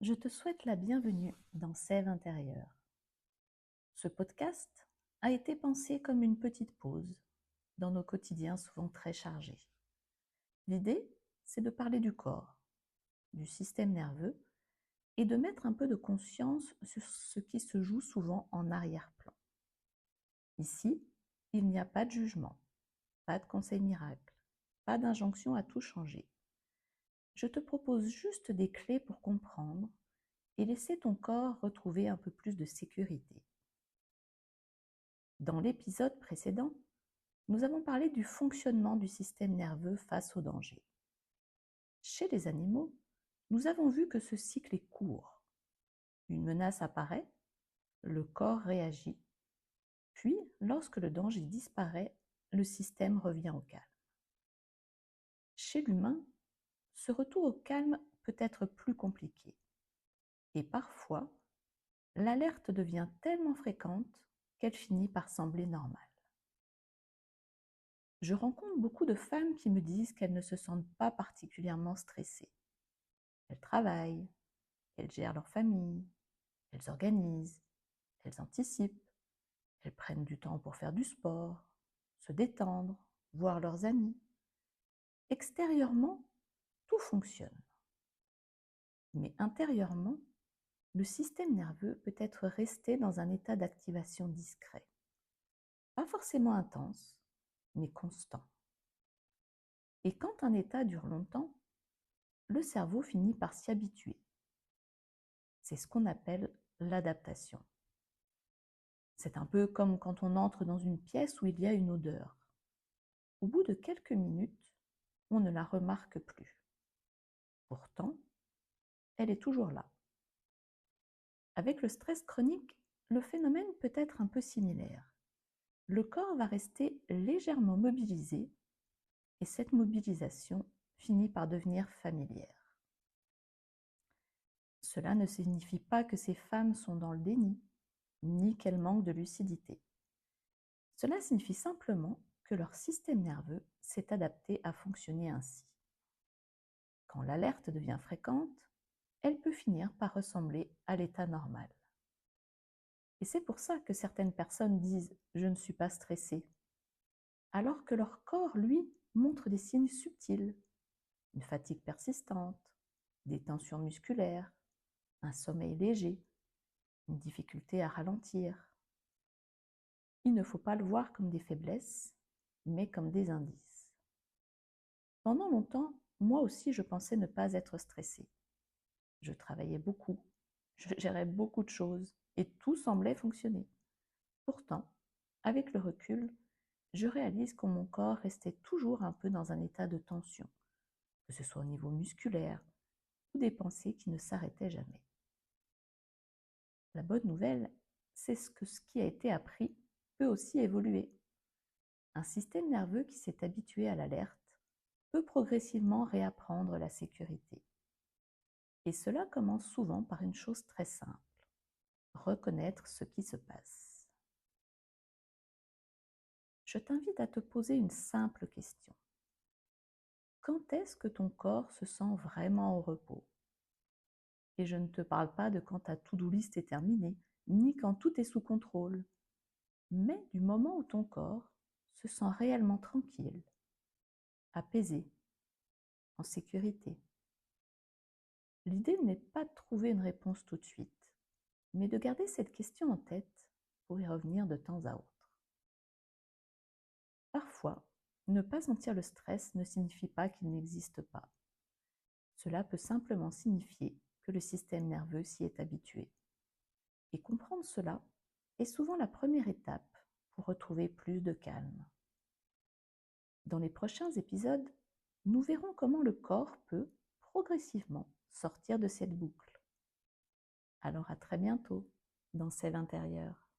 Je te souhaite la bienvenue dans Sève intérieure. Ce podcast a été pensé comme une petite pause dans nos quotidiens souvent très chargés. L'idée, c'est de parler du corps, du système nerveux et de mettre un peu de conscience sur ce qui se joue souvent en arrière-plan. Ici, il n'y a pas de jugement, pas de conseil miracle, pas d'injonction à tout changer. Je te propose juste des clés pour comprendre et laisser ton corps retrouver un peu plus de sécurité. Dans l'épisode précédent, nous avons parlé du fonctionnement du système nerveux face au danger. Chez les animaux, nous avons vu que ce cycle est court. Une menace apparaît, le corps réagit, puis lorsque le danger disparaît, le système revient au calme. Chez l'humain, ce retour au calme peut être plus compliqué. Et parfois, l'alerte devient tellement fréquente qu'elle finit par sembler normale. Je rencontre beaucoup de femmes qui me disent qu'elles ne se sentent pas particulièrement stressées. Elles travaillent, elles gèrent leur famille, elles organisent, elles anticipent, elles prennent du temps pour faire du sport, se détendre, voir leurs amis. Extérieurement, tout fonctionne. Mais intérieurement, le système nerveux peut être resté dans un état d'activation discret. Pas forcément intense, mais constant. Et quand un état dure longtemps, le cerveau finit par s'y habituer. C'est ce qu'on appelle l'adaptation. C'est un peu comme quand on entre dans une pièce où il y a une odeur. Au bout de quelques minutes, on ne la remarque plus. Pourtant, elle est toujours là. Avec le stress chronique, le phénomène peut être un peu similaire. Le corps va rester légèrement mobilisé et cette mobilisation finit par devenir familière. Cela ne signifie pas que ces femmes sont dans le déni, ni qu'elles manquent de lucidité. Cela signifie simplement que leur système nerveux s'est adapté à fonctionner ainsi. Quand l'alerte devient fréquente, elle peut finir par ressembler à l'état normal. Et c'est pour ça que certaines personnes disent « je ne suis pas stressée », alors que leur corps, lui, montre des signes subtils, une fatigue persistante, des tensions musculaires, un sommeil léger, une difficulté à ralentir. Il ne faut pas le voir comme des faiblesses, mais comme des indices. Pendant longtemps, moi aussi, je pensais ne pas être stressée. Je travaillais beaucoup, je gérais beaucoup de choses et tout semblait fonctionner. Pourtant, avec le recul, je réalise que mon corps restait toujours un peu dans un état de tension, que ce soit au niveau musculaire ou des pensées qui ne s'arrêtaient jamais. La bonne nouvelle, c'est que ce qui a été appris peut aussi évoluer. Un système nerveux qui s'est habitué à l'alerte peut progressivement réapprendre la sécurité. Et cela commence souvent par une chose très simple, reconnaître ce qui se passe. Je t'invite à te poser une simple question. Quand est-ce que ton corps se sent vraiment au repos? Et je ne te parle pas de quand ta to-do list est terminée, ni quand tout est sous contrôle, mais du moment où ton corps se sent réellement tranquille, apaisé, en sécurité. L'idée n'est pas de trouver une réponse tout de suite, mais de garder cette question en tête pour y revenir de temps à autre. Parfois, ne pas sentir le stress ne signifie pas qu'il n'existe pas. Cela peut simplement signifier que le système nerveux s'y est habitué. Et comprendre cela est souvent la première étape pour retrouver plus de calme. Dans les prochains épisodes, nous verrons comment le corps peut progressivement sortir de cette boucle. Alors à très bientôt dans Sève intérieure.